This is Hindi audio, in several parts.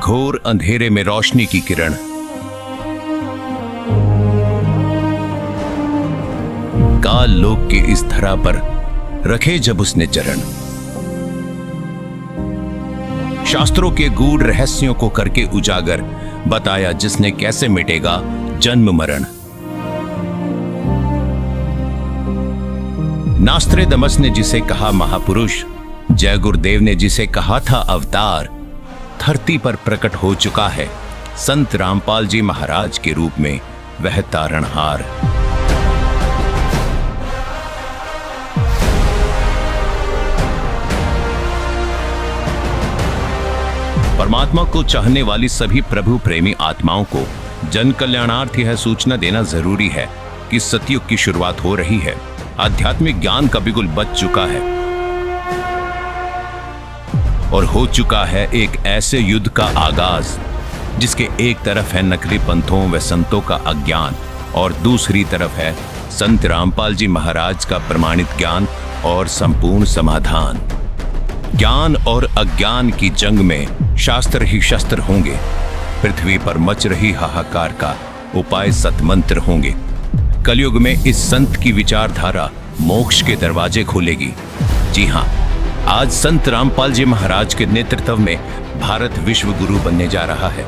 घोर अंधेरे में रोशनी की किरण। काल लोक के इस धरा पर रखे जब उसने चरण, शास्त्रों के गूढ़ रहस्यों को करके उजागर, बताया जिसने कैसे मिटेगा जन्म मरण। नास्त्रेदमस ने जिसे कहा महापुरुष, जय गुरुदेव ने जिसे कहा था अवतार, धरती पर प्रकट हो चुका है संत रामपाल जी महाराज के रूप में वह तारणहार। परमात्मा को चाहने वाली सभी प्रभु प्रेमी आत्माओं को जन कल्याणार्थ यह सूचना देना जरूरी है कि सतयुग की शुरुआत हो रही है। आध्यात्मिक ज्ञान का बिगुल बज चुका है और हो चुका है एक ऐसे युद्ध का आगाज जिसके एक तरफ है नकली पंथों व संतों का अज्ञान और दूसरी तरफ है संत रामपाल जी महाराज का प्रमाणित ज्ञान और संपूर्ण समाधान। ज्ञान और अज्ञान की जंग में शास्त्र ही शस्त्र होंगे। पृथ्वी पर मच रही हाहाकार का उपाय सतमंत्र होंगे। कलयुग में इस संत की विचारधारा मोक्ष के दरवाजे खोलेगी। जी हां, आज संत रामपाल जी महाराज के नेतृत्व में भारत विश्व गुरु बनने जा रहा है।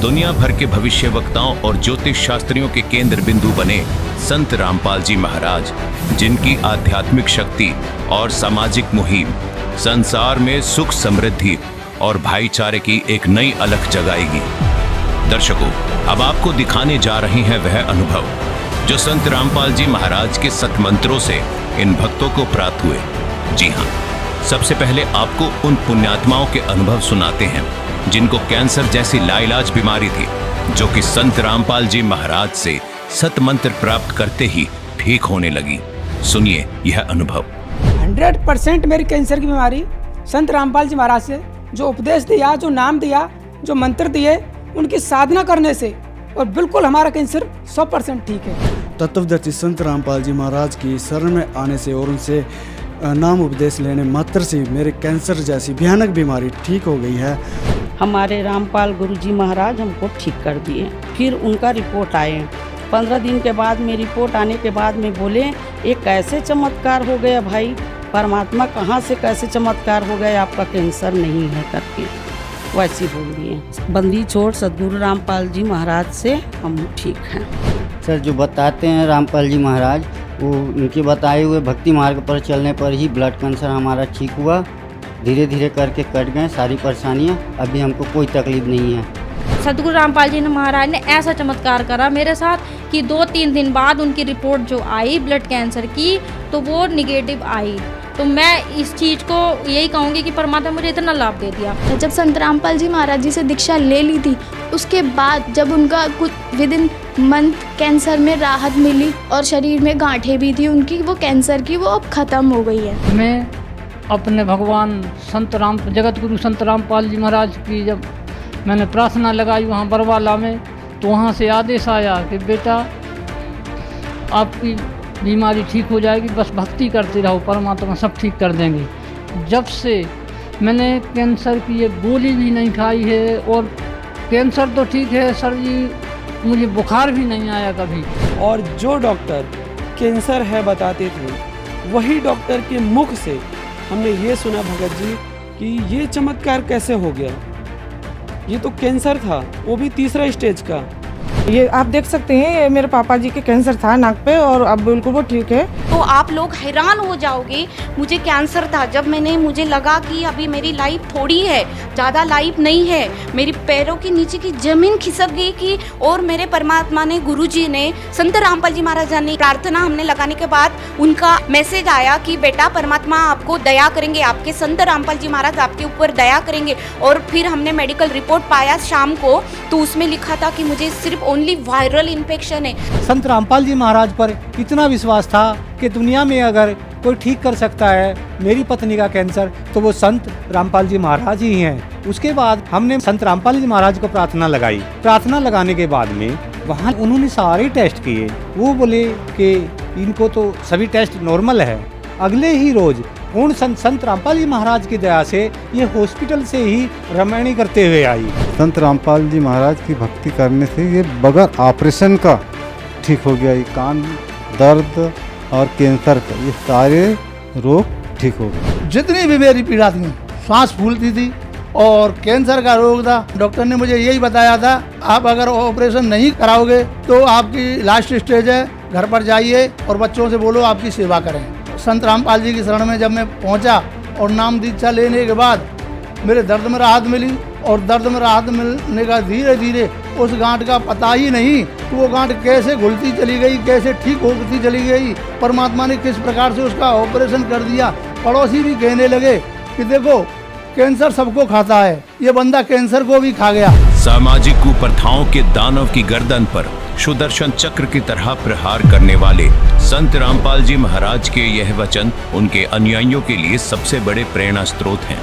दुनिया भर के भविष्य वक्ताओं और ज्योतिष शास्त्रियों के केंद्र बिंदु बने संत रामपाल जी महाराज, जिनकी आध्यात्मिक शक्ति और सामाजिक मुहिम संसार में सुख समृद्धि और भाईचारे की एक नई अलख जगाएगी। दर्शकों, अब आपको दिखाने जा रहे हैं वह अनुभव जो संत रामपाल जी महाराज के सतमंत्रों से इन भक्तों को प्राप्त हुए। जी हां, सबसे पहले आपको उन पुण्यात्माओं के अनुभव सुनाते हैं जिनको कैंसर जैसी लाइलाज बीमारी थी, जो कि संत रामपाल जी महाराज से सतमंत्र प्राप्त करते ही ठीक होने लगी। सुनिए यह अनुभव। 100% मेरी कैंसर की बीमारी संत रामपाल जी महाराज से जो उपदेश दिया, जो नाम दिया, जो मंत्र दिए, उनकी साधना करने से और बिल्कुल हमारा कैंसर 100% ठीक है। तत्वदर्शी संत रामपाल जी महाराज की शरण में आने से और उनसे नाम उपदेश लेने मात्र से मेरे कैंसर जैसी भयानक बीमारी ठीक हो गई है। हमारे रामपाल गुरुजी महाराज हमको ठीक कर दिए। फिर उनका रिपोर्ट आए। 15 दिन के बाद में रिपोर्ट आने के बाद में बोले ये कैसे चमत्कार हो गया भाई, परमात्मा कहाँ से कैसे चमत्कार हो गया, आपका कैंसर नहीं है करके वैसे बोल दिए। बंदी छोड़ सदगुरु रामपाल जी महाराज से हम ठीक हैं। सर जो बताते हैं रामपाल जी महाराज, वो उनके बताए हुए भक्ति मार्ग पर चलने पर ही ब्लड कैंसर हमारा ठीक हुआ। धीरे धीरे करके कट गए सारी परेशानियाँ, अभी हमको कोई तकलीफ नहीं है। सदगुरु रामपाल जी महाराज ने ऐसा चमत्कार करा मेरे साथ कि 2-3 दिन बाद उनकी रिपोर्ट जो आई ब्लड कैंसर की, तो वो निगेटिव आई। तो मैं इस चीज़ को यही कहूँगी कि परमात्मा मुझे इतना लाभ दे दिया। जब संत रामपाल जी महाराज जी से दीक्षा ले ली थी, उसके बाद जब उनका कुछ विदिन मंथ कैंसर में राहत मिली और शरीर में गांठें भी थी उनकी, वो कैंसर की, वो अब ख़त्म हो गई है। मैं अपने भगवान संत राम जगत गुरु संत रामपाल जी महाराज की जब मैंने प्रार्थना लगाई वहाँ बरवाला में, तो वहाँ से आदेश आया कि बेटा आपकी बीमारी ठीक हो जाएगी, बस भक्ति करते रहो, परमात्मा सब ठीक कर देंगे। जब से मैंने कैंसर की ये गोली भी नहीं खाई है और कैंसर तो ठीक है सर जी, मुझे बुखार भी नहीं आया कभी। और जो डॉक्टर कैंसर है बताते थे, वही डॉक्टर के मुख से हमने ये सुना भगत जी कि ये चमत्कार कैसे हो गया। ये तो कैंसर था, वो भी 3रा स्टेज का। ये आप देख सकते हैं, ये मेरे पापा जी के कैंसर था नाक पे और अब बिल्कुल वो ठीक है। तो आप लोग हैरान हो जाओगे। मुझे कैंसर था, जब मुझे लगा कि अभी मेरी लाइफ थोड़ी है, ज़्यादा लाइफ नहीं है, मेरी पैरों के नीचे की ज़मीन खिसक गई कि, और मेरे परमात्मा ने, गुरुजी ने, संत रामपाल जी महाराज ने प्रार्थना हमने लगाने के बाद उनका मैसेज आया कि बेटा परमात्मा आपको दया करेंगे, आपके संत रामपाल जी महाराज आपके ऊपर दया करेंगे। और फिर हमने मेडिकल रिपोर्ट पाया शाम को, तो उसमें लिखा था कि मुझे सिर्फ ओनली वायरल इन्फेक्शन है। संत रामपाल जी महाराज पर इतना विश्वास था कि दुनिया में अगर कोई ठीक कर सकता है मेरी पत्नी का कैंसर, तो वो संत रामपाल जी महाराज ही हैं। उसके बाद हमने संत रामपाल जी महाराज को प्रार्थना लगाई। प्रार्थना लगाने के बाद में वहाँ उन्होंने सारे टेस्ट किए। वो बोले कि इनको तो सभी टेस्ट नॉर्मल है। अगले ही रोज पूर्ण संत रामपाल जी महाराज की दया से ये हॉस्पिटल से ही रमणी करते हुए आई। संत रामपाल जी महाराज की भक्ति करने से ये बगैर ऑपरेशन का ठीक हो गया। ये कान दर्द और कैंसर का ये सारे रोग ठीक हो गए। जितनी भी मेरी पीड़ा थी, सांस फूलती थी और कैंसर का रोग था, डॉक्टर ने मुझे यही बताया था आप अगर ऑपरेशन नहीं कराओगे तो आपकी लास्ट स्टेज है, घर पर जाइए और बच्चों से बोलो आपकी सेवा करें। संत रामपाल जी की शरण में जब मैं पहुंचा और नाम दीक्षा लेने के बाद मेरे दर्द में राहत मिली और दर्द में राहत मिलने का धीरे धीरे उस गांठ का पता ही नहीं कि वो गांठ कैसे घुलती चली गई, कैसे ठीक होती चली गई। परमात्मा ने किस प्रकार से उसका ऑपरेशन कर दिया। पड़ोसी भी कहने लगे कि देखो कैंसर सबको खाता है, ये बंदा कैंसर को भी खा गया। सामाजिक कुप्रथाओं के दानव की गर्दन पर सुदर्शन चक्र की तरह प्रहार करने वाले संत रामपाल जी महाराज के यह वचन उनके अनुयायियों के लिए सबसे बड़े प्रेरणा स्रोत हैं।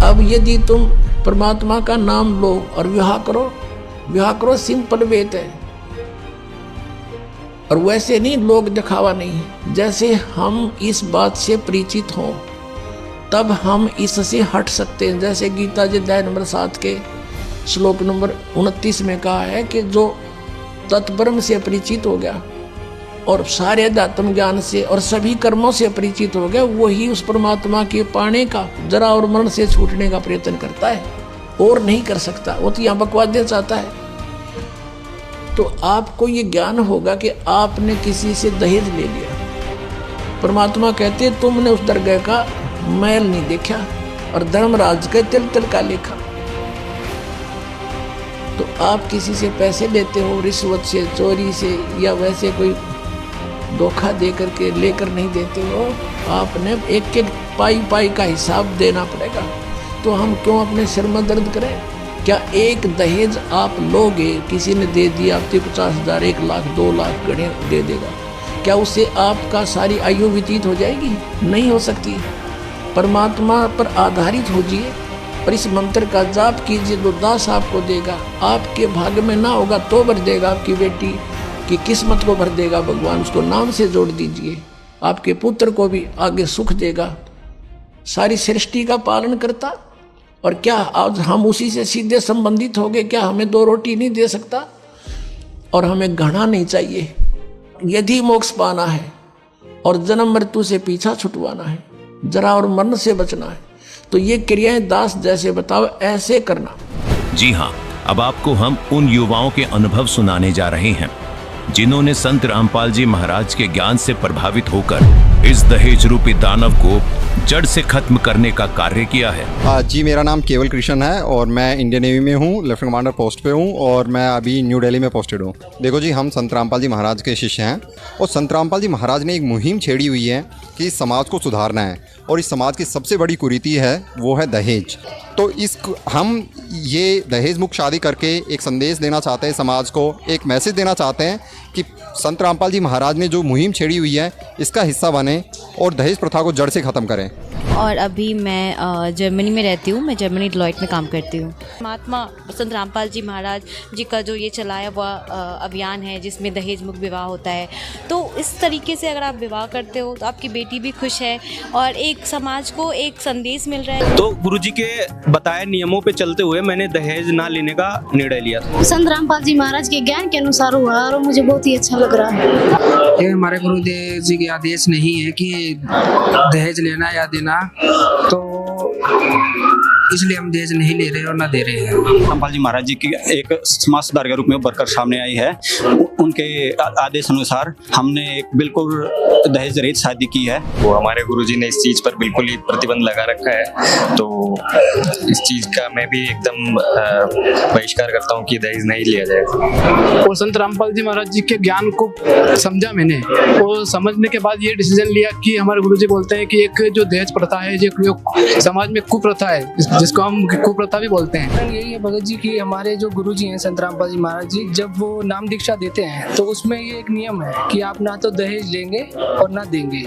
अब यदि तुम परमात्मा का नाम लो और विवाह करो सिंपल वेद है। और वैसे नहीं, लोग दिखावा नहीं। जैसे हम इस बात से परिचित हों तब हम इससे हट सकते हैं। जैसे गीता जी अध्याय नंबर 7 के श्लोक नंबर 29 में कहा है कि जो तत्ब्रह्म से परिचित हो गया और सारे अध्यात्म ज्ञान से और सभी कर्मों से परिचित हो गया, वही उस परमात्मा के पाने का, जरा और मरण से छूटने का प्रयत्न करता है और नहीं कर सकता। वो तो यहाँ बकवास देना चाहता है। तो आपको ये ज्ञान होगा कि आपने किसी से दहेज ले लिया। परमात्मा कहते तुमने उस दरगाह का मैल नहीं देखा और धर्मराज के तिल तिल का लेखा। तो आप किसी से पैसे लेते हो, रिश्वत से, चोरी से या वैसे कोई धोखा दे करके लेकर नहीं देते हो। आपने एक एक पाई पाई का हिसाब देना पड़ेगा। तो हम क्यों अपने सिर में दर्द करें? क्या एक दहेज आप लोगे, किसी ने दे दिया आपके 50,000, 1 लाख, 2 लाख गणे दे देगा, क्या उससे आपका सारी आयु व्यतीत हो जाएगी? नहीं हो सकती। परमात्मा पर आधारित होजिए और इस मंत्र का जाप कीजिए तो दास आपको देगा। आपके भाग्य में ना होगा तो भर देगा, आपकी बेटी की किस्मत को भर देगा भगवान। उसको नाम से जोड़ दीजिए, आपके पुत्र को भी आगे सुख देगा। सारी सृष्टि का पालन करता। और क्या आज हम उसी से सीधे संबंधित हो गए? क्या हमें 2 रोटी नहीं दे सकता? और हमें घृणा नहीं चाहिए। यदि मोक्ष पाना है और जन्म मृत्यु से पीछा छुटवाना है, जरा और मरण से बचना है, तो ये क्रियाएं दास जैसे बताओ ऐसे करना। जी हाँ, अब आपको हम उन युवाओं के अनुभव सुनाने जा रहे हैं जिन्होंने संत रामपाल जी महाराज के ज्ञान से प्रभावित होकर इस दहेज रूपी दानव को जड़ से खत्म करने का कार्य किया है। जी, मेरा नाम केवल कृष्ण है और मैं इंडियन नेवी में हूँ, लेफ्टिनेंट कमांडर पोस्ट पे हूँ और मैं अभी न्यू दिल्ली में पोस्टेड हूँ। देखो जी, हम संत रामपाल जी महाराज के शिष्य हैं और संत रामपाल जी महाराज ने एक मुहिम छेड़ी हुई है कि इस समाज को सुधारना है और इस समाज की सबसे बड़ी कुरीति है वो है दहेज। तो हम ये दहेज मुक्त शादी करके एक संदेश देना चाहते हैं समाज को, एक मैसेज देना चाहते हैं कि संत रामपाल जी महाराज ने जो मुहिम छेड़ी हुई है इसका हिस्सा बने और दहेज प्रथा को जड़ से ख़त्म करें। और अभी मैं जर्मनी में रहती हूँ। मैं जर्मनी डिलॉयट में काम करती हूँ। महात्मा संत रामपाल जी महाराज जी का जो ये चलाया हुआ अभियान है जिसमें दहेज मुक्त विवाह होता है, तो इस तरीके से अगर आप विवाह करते हो तो आपकी बेटी भी खुश है और एक समाज को एक संदेश मिल रहा है। तो गुरुजी के बताए नियमों पे चलते हुए मैंने दहेज ना लेने का निर्णय लिया। संत रामपाल जी महाराज के ज्ञान के अनुसार हुआ और मुझे बहुत ही अच्छा लग रहा है। ये हमारे गुरुदेव जी के आदेश नहीं है कि दहेज लेना या देना, तो इसलिए हम दहेज नहीं ले रहे और ना दे रहे हैं। रामपाल जी महाराज जी की एक समाज सुधार के रूप में उभर कर सामने आई है। उनके आदेश अनुसार हमने एक बिल्कुल दहेज रहित शादी की है। वो हमारे गुरुजी ने इस चीज पर बिल्कुल ही प्रतिबंध लगा रखा है, तो इस चीज का मैं भी एकदम बहिष्कार करता हूँ कि दहेज नहीं लिया जाए। और संत रामपाल जी महाराज जी के ज्ञान को समझा मैंने, और समझने के बाद ये डिसीजन लिया कि हमारे गुरुजी बोलते हैं कि एक जो दहेज प्रथा है, जो समाज में कुप्रथा है, जिसको हम कुप्रथा भी बोलते हैं। यही है भगत जी कि हमारे जो गुरु जी हैं संत रामपाल जी महाराज जी, जब वो नाम दीक्षा देते हैं तो उसमें ये एक नियम है कि आप ना तो दहेज लेंगे और ना देंगे।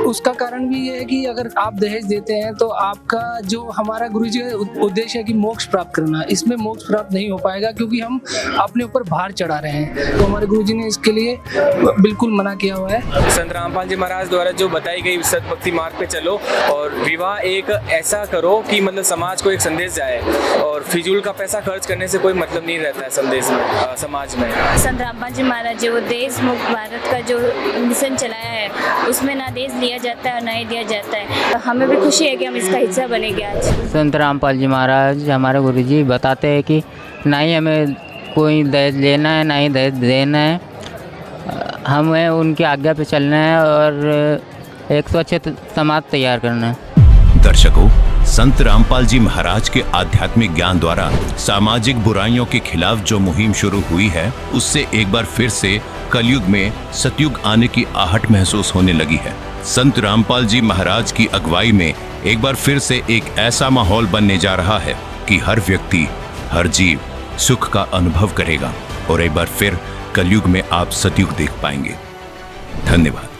उसका कारण भी ये है कि अगर आप दहेज देते हैं तो आपका जो हमारा गुरु जी का उद्देश्य है कि मोक्ष प्राप्त करना, इसमें मोक्ष प्राप्त नहीं हो पाएगा क्योंकि हम अपने ऊपर भार चढ़ा रहे हैं। तो हमारे गुरु जी ने इसके लिए बिल्कुल मना किया हुआ है। संत रामपाल जी महाराज द्वारा जो बताई गई सतभक्ति मार्ग पे चलो और विवाह एक ऐसा करो कि मतलब समाज को एक संदेश जाए और फिजूल का पैसा खर्च करने से कोई मतलब नहीं रहता है संदेश में, समाज में। संत रामपाल जी महाराज जी वो देश मुक्त भारत का जो मिशन चलाया है उसमें ना देश लिया जाता है और ना ही दिया जाता है। तो हमें भी खुशी है कि हम इसका हिस्सा बनेंगे आज। संत रामपाल जी महाराज हमारे गुरु जी बताते हैं कि ना ही हमें कोई दहेज लेना है ना ही दहेज देना है, हमें उनकी आज्ञा पे चलना है और एक स्वच्छ समाज तैयार करना है। दर्शकों, संत रामपाल जी महाराज के आध्यात्मिक ज्ञान द्वारा सामाजिक बुराइयों के खिलाफ जो मुहिम शुरू हुई है, उससे एक बार फिर से कलयुग में सतयुग आने की आहट महसूस होने लगी है। संत रामपाल जी महाराज की अगुवाई में एक बार फिर से एक ऐसा माहौल बनने जा रहा है कि हर व्यक्ति, हर जीव सुख का अनुभव करेगा और एक बार फिर कलयुग में आप सतयुग देख पाएंगे। धन्यवाद।